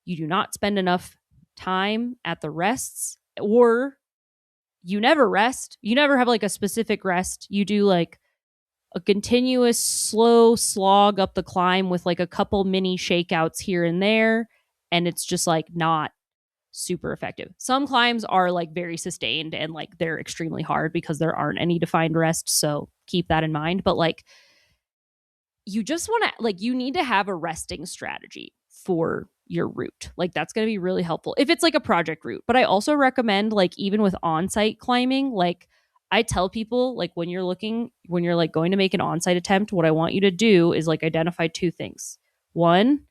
Speaker 1: you do not spend enough time at the rests, or you never rest. You never have like a specific rest. You do like a continuous slow slog up the climb with like a couple mini shakeouts here and there. And it's just like not super effective. Some climbs are like very sustained and like they're extremely hard because there aren't any defined rest. So keep that in mind. But like, you just want to like, you need to have a resting strategy for your route. Like that's going to be really helpful if it's like a project route. But I also recommend like even with on-site climbing, like I tell people like when you're like going to make an on-site attempt, what I want you to do is like identify 2 things. One,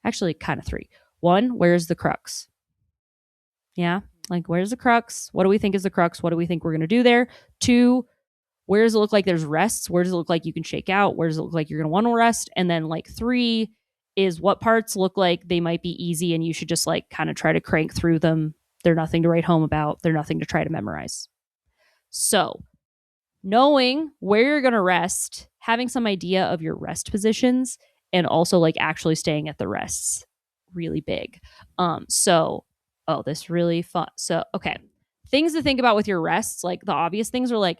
Speaker 1: actually kind of 3. One, where's the crux? Yeah. Like, where's the crux? What do we think is the crux? What do we think we're going to do there? 2, where does it look like there's rests? Where does it look like you can shake out? Where does it look like you're going to want to rest? And then like 3 is what parts look like they might be easy and you should just like kind of try to crank through them. They're nothing to write home about. They're nothing to try to memorize. So knowing where you're going to rest, having some idea of your rest positions, and also like actually staying at the rests, really big. This really fun. So, okay. Things to think about with your rests, like the obvious things are like,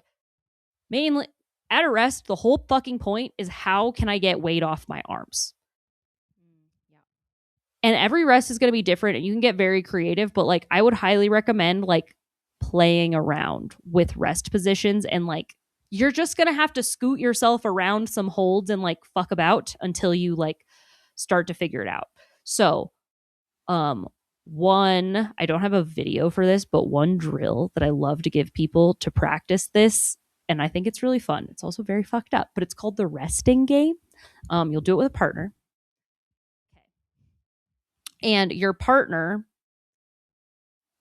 Speaker 1: mainly at a rest, the whole fucking point is how can I get weight off my arms?
Speaker 2: Yeah.
Speaker 1: And every rest is going to be different and you can get very creative, but like I would highly recommend like playing around with rest positions and like you're just going to have to scoot yourself around some holds and like fuck about until you like start to figure it out. So, one, I don't have a video for this, but one drill that I love to give people to practice this, and I think it's really fun. It's also very fucked up, but it's called the resting game. You'll do it with a partner. And your partner,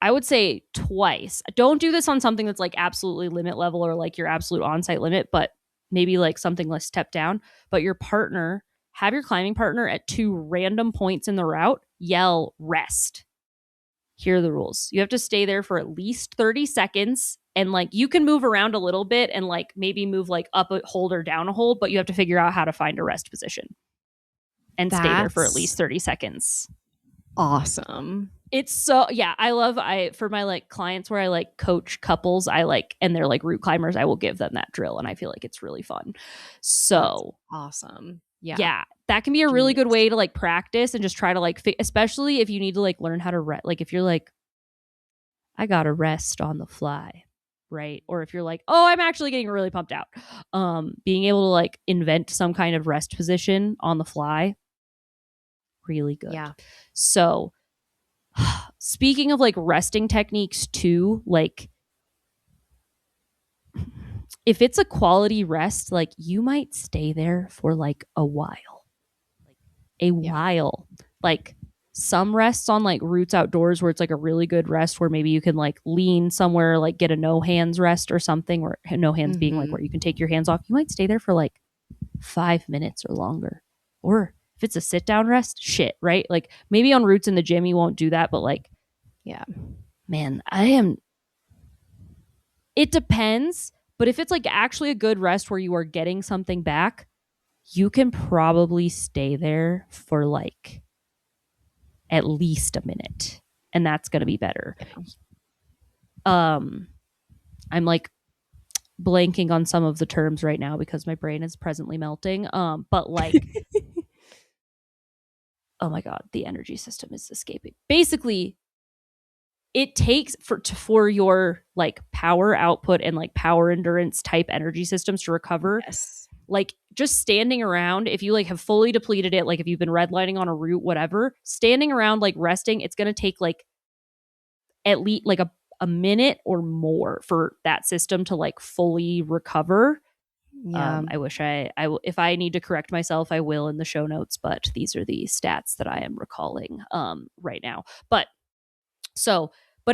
Speaker 1: I would say twice. Don't do this on something that's like absolutely limit level or like your absolute on-site limit, but maybe like something less step down. But your partner, have your climbing partner at 2 random points in the route, yell rest. Here are the rules. You have to stay there for at least 30 seconds. And like you can move around a little bit and like maybe move like up a hold or down a hold, but you have to figure out how to find a rest position and stay there for at least 30 seconds.
Speaker 2: Awesome.
Speaker 1: It's so, yeah, for my like clients where I like coach couples, and they're like route climbers, I will give them that drill and I feel like it's really fun. So
Speaker 2: that's awesome.
Speaker 1: Yeah, that can be a really good way to like practice and just try to like, especially if you need to like learn how to like if you're like, I gotta rest on the fly, right? Or if you're like, oh, I'm actually getting really pumped out, being able to like invent some kind of rest position on the fly, really good.
Speaker 2: Yeah.
Speaker 1: So speaking of like resting techniques too, like if it's a quality rest, like you might stay there for like a while. Like some rests on like routes outdoors where it's like a really good rest where maybe you can like lean somewhere, like get a no hands rest or something, where no hands being like where you can take your hands off. You might stay there for like 5 minutes or longer. Or if it's a sit down rest, shit, right? Like maybe on routes in the gym you won't do that, but like,
Speaker 2: yeah,
Speaker 1: man, it depends. But if it's like actually a good rest where you are getting something back, you can probably stay there for like at least a minute. And that's going to be better. I'm like blanking on some of the terms right now because my brain is presently melting. But like, oh my God, the energy system is escaping. Basically, it takes for your like power output and like power endurance type energy systems to recover.
Speaker 2: Yes.
Speaker 1: Like just standing around, if you like have fully depleted it, like if you've been redlining on a route, whatever, standing around like resting, it's going to take like at least like a minute or more for that system to like fully recover.
Speaker 2: Yeah.
Speaker 1: I wish if I need to correct myself, I will in the show notes, but these are the stats that I am recalling right now. But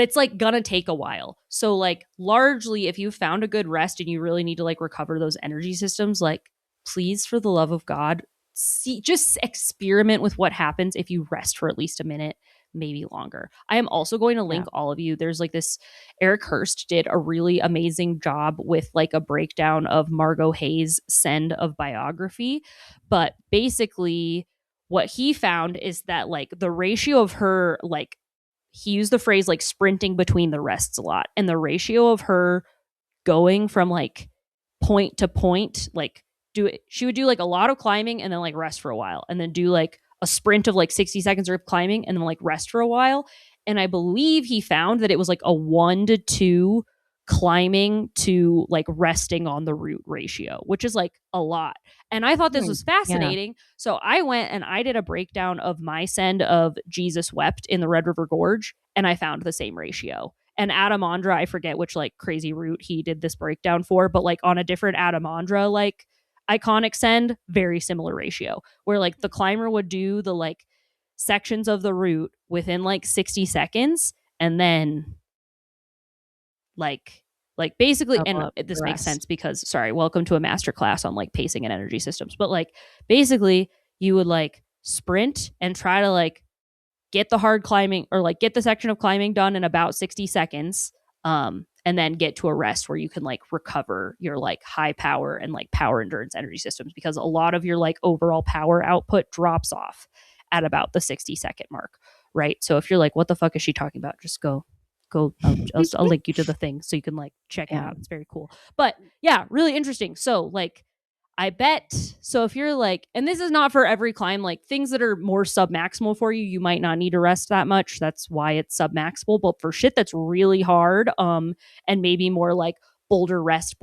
Speaker 1: it's like gonna take a while. So like largely if you found a good rest and you really need to like recover those energy systems, like please, for the love of God, just experiment with what happens if you rest for at least a minute, maybe longer. I am also going to link all of you. There's like this, Eric Hurst did a really amazing job with like a breakdown of Margot Hayes' Send of biography. But basically what he found is that like the ratio of her, like he used the phrase like sprinting between the rests a lot. And the ratio of her going from like point to point, like she would do like a lot of climbing and then like rest for a while and then do like a sprint of like 60 seconds of climbing and then like rest for a while. And I believe he found that it was like a 1-to-2 climbing to like resting on the route ratio, which is like a lot. And I thought this was fascinating. Yeah. So I went and I did a breakdown of my send of Jesus Wept in the Red River Gorge, and I found the same ratio. And Adamandra, I forget which like crazy route he did this breakdown for, but like on a different Adamandra like iconic send, very similar ratio, where like the climber would do the like sections of the route within like 60 seconds and then like basically, and
Speaker 2: Double up
Speaker 1: this
Speaker 2: the
Speaker 1: makes
Speaker 2: rest.
Speaker 1: sense because sorry, welcome to a master class on like pacing and energy systems, but like basically you would like sprint and try to like get the hard climbing or like get the section of climbing done in about 60 seconds, and then get to a rest where you can like recover your like high power and like power endurance energy systems, because a lot of your like overall power output drops off at about the 60-second mark, right? So if you're like, what the fuck is she talking about, just go I'll link you to the thing so you can like check it
Speaker 2: Yeah.
Speaker 1: out. It's very cool. But yeah, really interesting. So like I bet, so if you're like, and this is not for every climb, like things that are more submaximal for you, you might not need to rest that much. That's why it's submaximal. But for shit that's really hard, and maybe more like boulder rest,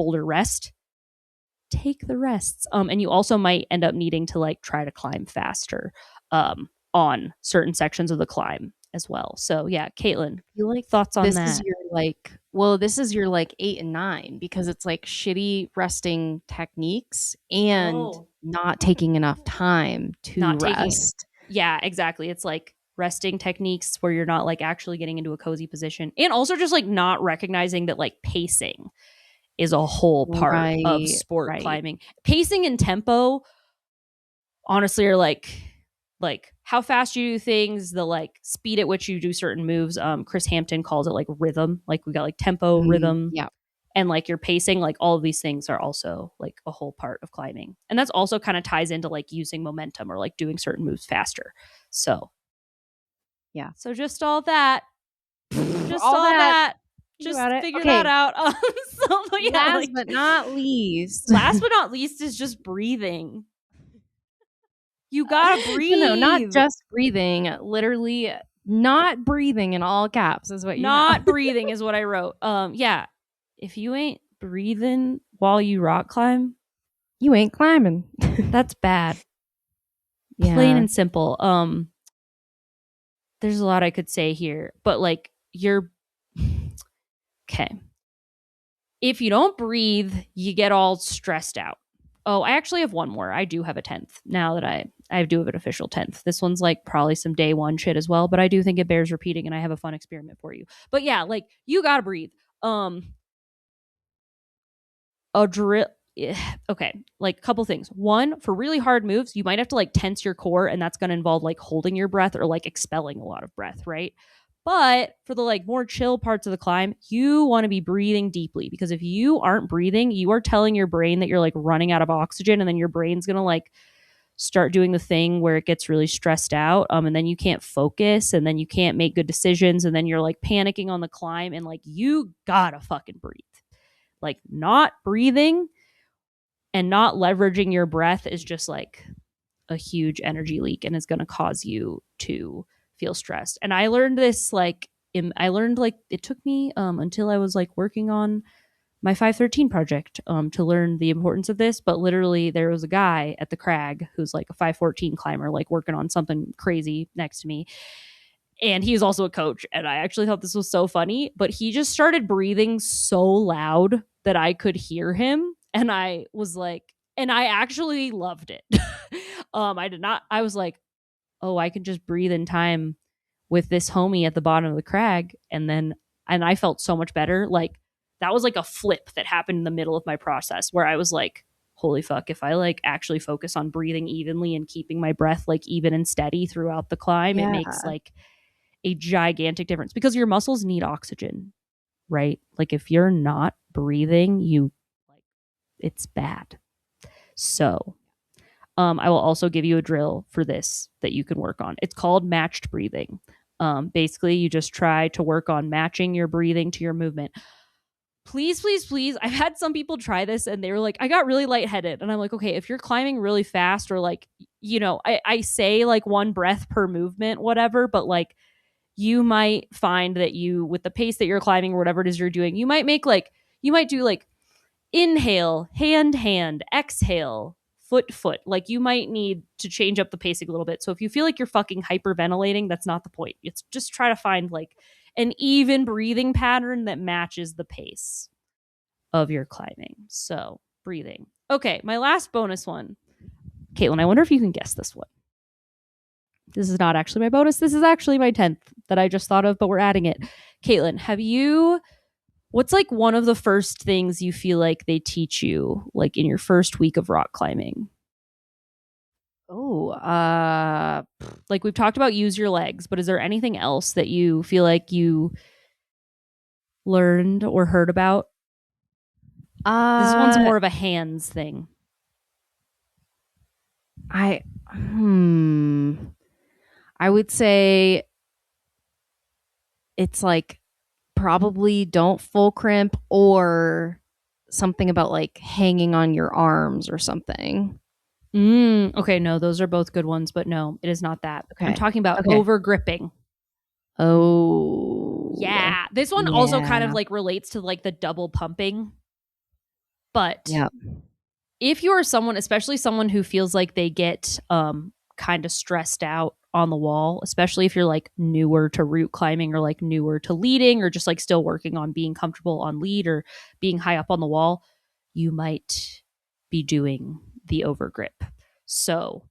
Speaker 1: take the rests. And you also might end up needing to like try to climb faster, on certain sections of the climb as well. So yeah, Caitlin,
Speaker 2: feel like
Speaker 1: thoughts on
Speaker 2: this is
Speaker 1: that?
Speaker 2: your like well, this is your like 8 and 9 because it's like shitty resting techniques and
Speaker 1: Oh,
Speaker 2: not taking enough time to
Speaker 1: not taking,
Speaker 2: rest.
Speaker 1: yeah, exactly. It's like resting techniques where you're not like actually getting into a cozy position, and also just like not recognizing that like pacing is a whole part of
Speaker 2: Right,
Speaker 1: sport
Speaker 2: right.
Speaker 1: climbing. Pacing and tempo honestly are like how fast you do things, the like speed at which you do certain moves. Chris Hampton calls it like rhythm. Like we got like tempo, rhythm,
Speaker 2: Yeah.
Speaker 1: and like your pacing. Like all of these things are also like a whole part of climbing, and that's also kind of ties into like using momentum or like doing certain moves faster. So
Speaker 2: Yeah.
Speaker 1: so just all that, just
Speaker 2: All
Speaker 1: all
Speaker 2: that.
Speaker 1: that,
Speaker 2: Think
Speaker 1: just
Speaker 2: about it.
Speaker 1: figure that
Speaker 2: Okay.
Speaker 1: out. So but yeah,
Speaker 2: Last
Speaker 1: like
Speaker 2: but not least.
Speaker 1: last but not least is just breathing. You gotta
Speaker 2: No, not
Speaker 1: breathe.
Speaker 2: just breathing. Literally not breathing in all caps is what you have.
Speaker 1: Not breathing is what I wrote. Yeah. If you ain't breathing while you rock climb,
Speaker 2: You ain't climbing.
Speaker 1: that's bad. Plain
Speaker 2: Yeah.
Speaker 1: and simple. There's a lot I could say here, but like you're okay. If you don't breathe, you get all stressed out. Oh, I actually have one more. I do have a 10th now that I do have an official 10th. This one's like probably some day one shit as well, but I do think it bears repeating and I have a fun experiment for you. But yeah, like you got to breathe. A drill, okay, like a couple things. One, for really hard moves, you might have to like tense your core, and that's going to involve like holding your breath or like expelling a lot of breath, right? But for the like more chill parts of the climb, you want to be breathing deeply, because if you aren't breathing, you are telling your brain that you're like running out of oxygen, and then your brain's going to like start doing the thing where it gets really stressed out, and then you can't focus, and then you can't make good decisions, and then you're like panicking on the climb, and like you gotta fucking breathe. Like not breathing and not leveraging your breath is just like a huge energy leak and is going to cause you to feel stressed. And I learned this like I learned like it took me until I was like working on my 513 project to learn the importance of this. But literally, there was a guy at the crag who's like a 514 climber, like working on something crazy next to me. And he's also a coach. And I actually thought this was so funny, but he just started breathing so loud that I could hear him. And I was like, and I actually loved it. I did not, I was like, oh, I can just breathe in time with this homie at the bottom of the crag. And I felt so much better. Like that was like a flip that happened in the middle of my process where I was like, holy fuck, if I like actually focus on breathing evenly and keeping my breath like even and steady throughout the climb, it
Speaker 2: Yeah.
Speaker 1: makes like a gigantic difference, because your muscles need oxygen, right? Like if you're not breathing, you like it's bad. So I will also give you a drill for this that you can work on. It's called matched breathing. Basically, you just try to work on matching your breathing to your movement. Please, please, please. I've had some people try this and they were like, I got really lightheaded. And I'm like, okay, if you're climbing really fast or like, I say like one breath per movement, whatever, but like you might find that you, with the pace that you're climbing or whatever it is you're doing, you might do like inhale, hand, exhale, foot. Like you might need to change up the pacing a little bit. So if you feel like you're fucking hyperventilating, that's not the point. It's just try to find like an even breathing pattern that matches the pace of your climbing. So breathing. Okay, my last bonus one. Caitlin, I wonder if you can guess this one. This is not actually my bonus. This is actually my 10th that I just thought of, but we're adding it. Caitlin, have you What's like one of the first things you feel like they teach you, like in your first week of rock climbing?
Speaker 2: Oh,
Speaker 1: Like we've talked about use your legs, but is there anything else that you feel like you learned or heard about? This one's
Speaker 2: uh,
Speaker 1: more of a hands thing.
Speaker 2: I, I would say it's like probably don't full crimp or something about like hanging on your arms or something.
Speaker 1: Okay, no, those are both good ones, but no, it is not that. I'm
Speaker 2: Okay.
Speaker 1: talking about
Speaker 2: Okay.
Speaker 1: over gripping.
Speaker 2: Oh,
Speaker 1: Yeah. This one also kind of
Speaker 2: yeah.
Speaker 1: like relates to like the double pumping. But
Speaker 2: Yeah.
Speaker 1: if you are someone, especially someone who feels like they get kind of stressed out on the wall, especially if you're like newer to route climbing or like newer to leading or just like still working on being comfortable on lead or being high up on the wall, you might be doing the overgrip. So,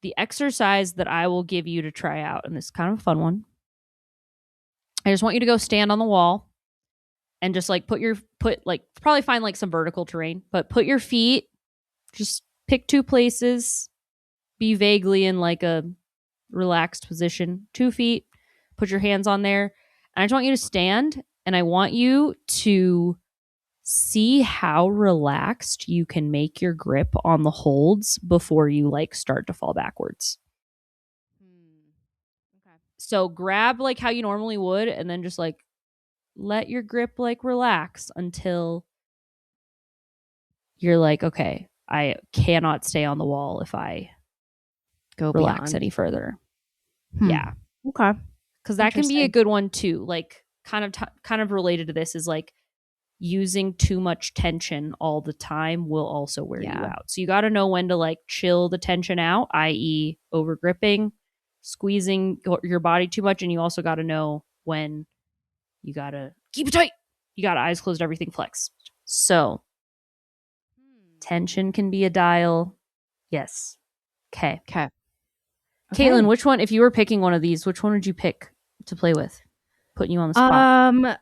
Speaker 1: the exercise that I will give you to try out, and this is kind of a fun one. I just want you to go stand on the wall and just like put like probably find like some vertical terrain, but put your feet, just pick two places, be vaguely in like a relaxed position, 2 feet, put your hands on there. And I just want you to stand and I want you to see how relaxed you can make your grip on the holds before you like start to fall backwards.
Speaker 2: Okay.
Speaker 1: So grab like how you normally would and then just like let your grip like relax until you're like, okay, I cannot stay on the wall if I
Speaker 2: Go
Speaker 1: relax
Speaker 2: beyond.
Speaker 1: any further.
Speaker 2: Hmm.
Speaker 1: Yeah.
Speaker 2: Okay.
Speaker 1: Cuz that can be a
Speaker 2: Interesting.
Speaker 1: good one too. Like kind of related to this is like using too much tension all the time will also wear you
Speaker 2: Yeah.
Speaker 1: out. So you got to know when to like chill the tension out, i.e., over gripping, squeezing your body too much, and you also got to know when you got to keep it tight. You got to eyes closed, everything flexed. So tension can be a dial. Yes. Okay.
Speaker 2: Okay.
Speaker 1: Caitlin,
Speaker 2: Okay.
Speaker 1: which one, if you were picking one of these, which one would you pick to play with? Putting you on the spot.
Speaker 2: Um,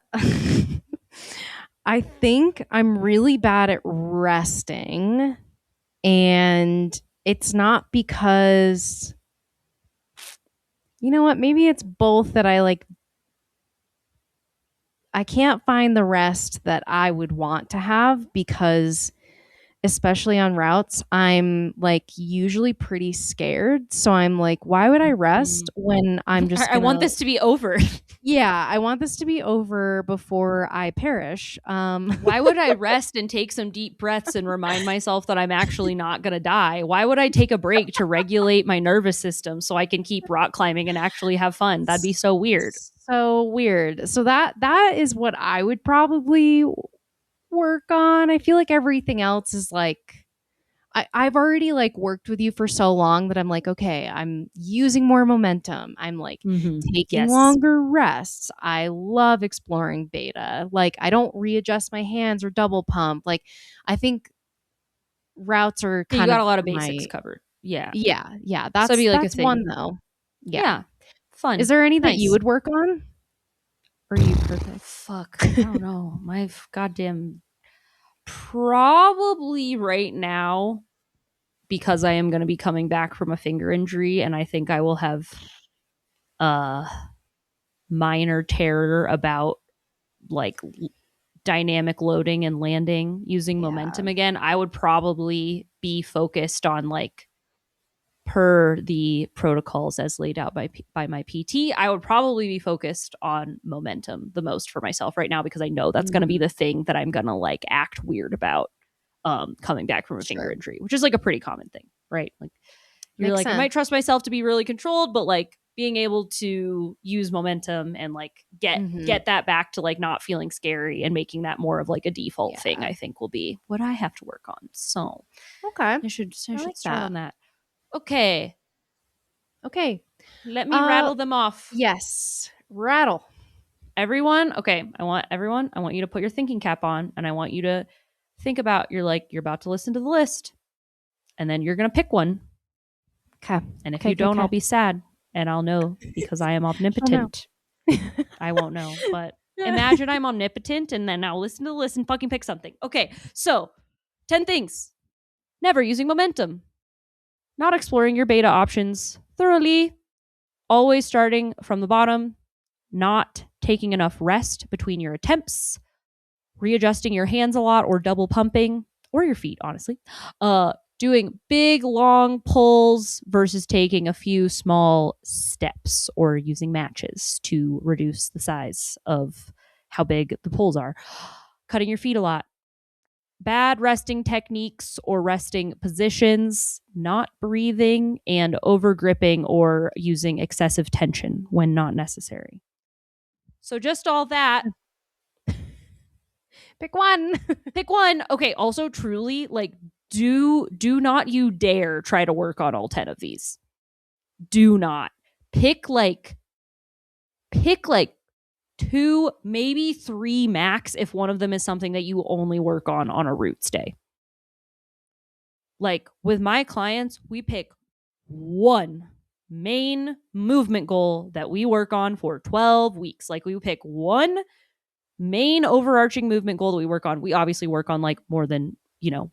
Speaker 2: I think I'm really bad at resting, and it's not because you know what? Maybe it's both that I can't find the rest that I would want to have because especially on routes, I'm like usually pretty scared. So I'm like, why would I rest when I'm just
Speaker 1: I want
Speaker 2: gonna
Speaker 1: this to be over.
Speaker 2: yeah, I want this to be over before I perish.
Speaker 1: Why would I rest and take some deep breaths and remind myself that I'm actually not going to die? Why would I take a break to regulate my nervous system so I can keep rock climbing and actually have fun? That'd be so weird.
Speaker 2: So weird. So that is what I would probably work on. I feel like everything else is like I've already like worked with you for so long that I'm like, okay, I'm using more momentum. I'm like taking
Speaker 1: Yes.
Speaker 2: longer rests. I love exploring beta. Like I don't readjust my hands or double pump. Like I think routes are
Speaker 1: Yeah, you
Speaker 2: kind
Speaker 1: got
Speaker 2: of
Speaker 1: a lot of basics
Speaker 2: my
Speaker 1: covered. Yeah.
Speaker 2: yeah.
Speaker 1: So that'd be like a
Speaker 2: That's one
Speaker 1: thing.
Speaker 2: though. Yeah.
Speaker 1: Yeah.
Speaker 2: Is
Speaker 1: Fun.
Speaker 2: there any that you
Speaker 1: Nice.
Speaker 2: would work on? Or are you perfect?
Speaker 1: Fuck. I don't know. My goddamn. Probably right now, because I am going to be coming back from a finger injury and I think I will have uh minor terror about like dynamic loading and landing using
Speaker 2: Yeah.
Speaker 1: momentum again, I would probably be focused on like per the protocols as laid out by my PT, I would probably be focused on momentum the most for myself right now because I know that's going to be
Speaker 2: Mm,
Speaker 1: the thing that I'm going to like act weird about coming back from a finger
Speaker 2: sure.
Speaker 1: injury, which is like a pretty common thing, right? Like you're
Speaker 2: Makes
Speaker 1: like, I
Speaker 2: sense.
Speaker 1: might trust myself to be really controlled, but like being able to use momentum and like
Speaker 2: Hmm.
Speaker 1: get that back to like not feeling scary and making that more of like a default thing,
Speaker 2: Yeah.
Speaker 1: I think will be what I have to work on. So
Speaker 2: Okay.
Speaker 1: I
Speaker 2: I
Speaker 1: should
Speaker 2: like
Speaker 1: start
Speaker 2: that.
Speaker 1: on that. Okay,
Speaker 2: Okay.
Speaker 1: let me
Speaker 2: Uh
Speaker 1: rattle them off.
Speaker 2: yes. Rattle.
Speaker 1: Everyone, okay, I want you to put your thinking cap on and I want you to think about you're about to listen to the list and then you're going to pick one.
Speaker 2: Okay.
Speaker 1: And if
Speaker 2: Okay.
Speaker 1: you
Speaker 2: Okay.
Speaker 1: don't, I'll
Speaker 2: Okay.
Speaker 1: be sad and I'll know because I am
Speaker 2: Oh no.
Speaker 1: omnipotent. I won't know, but Imagine I'm omnipotent and then now listen to the list and fucking pick something. Okay, so 10 things. Never using momentum. Not exploring your beta options thoroughly. Always starting from the bottom. Not taking enough rest between your attempts. Readjusting your hands a lot or double pumping, or your feet, honestly. Doing big, long pulls versus taking a few small steps or using matches to reduce the size of how big the pulls are. Cutting your feet a lot. Bad resting techniques or resting positions, not breathing, and over gripping or using excessive tension when not necessary. So just all that.
Speaker 2: Pick one.
Speaker 1: Pick one. Okay, also truly, like, do not you dare try to work on all 10 of these. Do not. Pick like 2, maybe 3 max if one of them is something that you only work on a roots day. Like with my clients, we pick one main movement goal that we work on for 12 weeks. Like we pick one main overarching movement goal that we work on. We obviously work on like more than,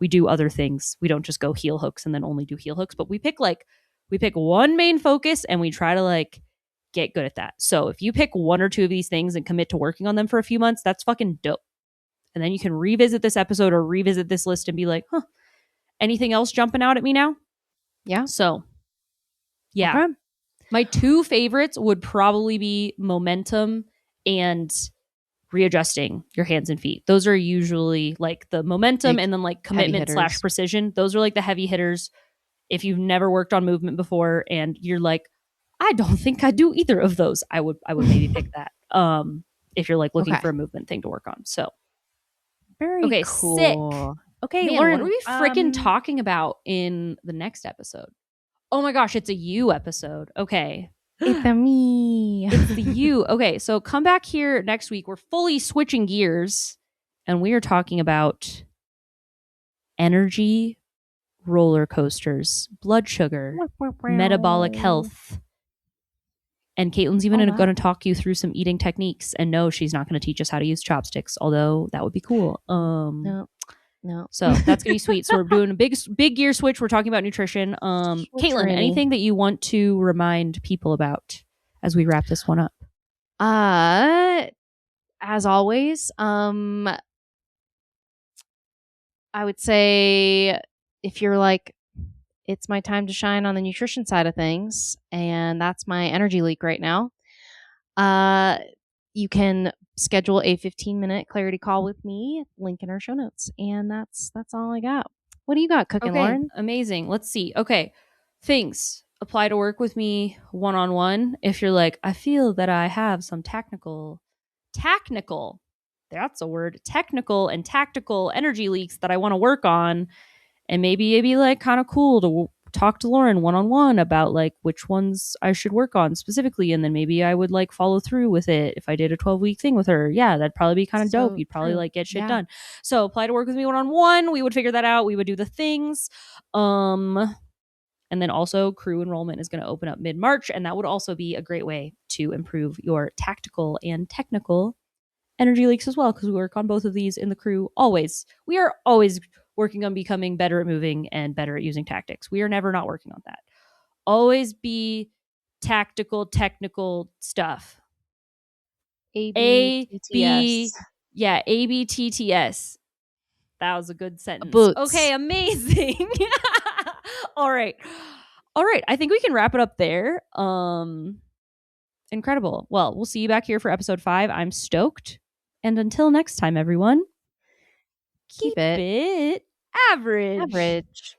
Speaker 1: we do other things. We don't just go heel hooks and then only do heel hooks, but we pick one main focus and we try to like get good at that. So if you pick 1 or 2 of these things and commit to working on them for a few months, that's fucking dope. And then you can revisit this episode or revisit this list and be like, anything else jumping out at me now?
Speaker 2: Yeah.
Speaker 1: So, yeah.
Speaker 2: Okay.
Speaker 1: My 2 favorites would probably be momentum and readjusting your hands and feet. Those are usually like the momentum
Speaker 2: Big,
Speaker 1: and then like commitment / precision. Those are like the heavy hitters. If you've never worked on movement before and you're like, I don't think I do either of those, I would maybe pick that. If you're like looking for a movement thing to work on. So
Speaker 2: very cool.
Speaker 1: Sick. Okay, man, Lauren, what are we freaking talking about in the next episode? Oh my gosh, it's a you episode. Okay.
Speaker 2: It's a me.
Speaker 1: It's the you. Okay, so come back here next week. We're fully switching gears and we are talking about energy roller coasters, blood sugar, metabolic health. And Caitlin's even going to talk you through some eating techniques. And no, she's not going to teach us how to use chopsticks, although that would be cool.
Speaker 2: No.
Speaker 1: So that's going to be sweet. So we're doing a big gear switch. We're talking about nutrition. Caitlin, anything that you want to remind people about as we wrap this one up?
Speaker 2: As always, I would say if you're like, it's my time to shine on the nutrition side of things, and that's my energy leak right now. You can schedule a 15-minute clarity call with me, link in our show notes. And that's all I got. What do you got cooking, Lauren?
Speaker 1: Amazing. Let's see. Okay. Things apply to work with me one-on-one. If you're like, I feel that I have some technical, that's a word, technical and tactical energy leaks that I want to work on. And maybe it'd be like kind of cool to talk to Lauren one-on-one about like which ones I should work on specifically. And then maybe I would like follow through with it if I did a 12-week thing with her. Yeah, that'd probably be kind of dope. You'd probably like get shit done. So apply to work with me one-on-one. We would figure that out. We would do the things. And then also crew enrollment is going to open up mid-March. And that would also be a great way to improve your tactical and technical energy leaks as well. Because we work on both of these in the crew always. We are always working on becoming better at moving and better at using tactics. We are never not working on that. Always be tactical, technical stuff.
Speaker 2: ABTTS.
Speaker 1: Yeah, ABTTS. That was a good sentence.
Speaker 2: Boots.
Speaker 1: Okay, amazing. All right. I think we can wrap it up there. Incredible. Well, we'll see you back here for episode 5. I'm stoked. And until next time, everyone, keep it average.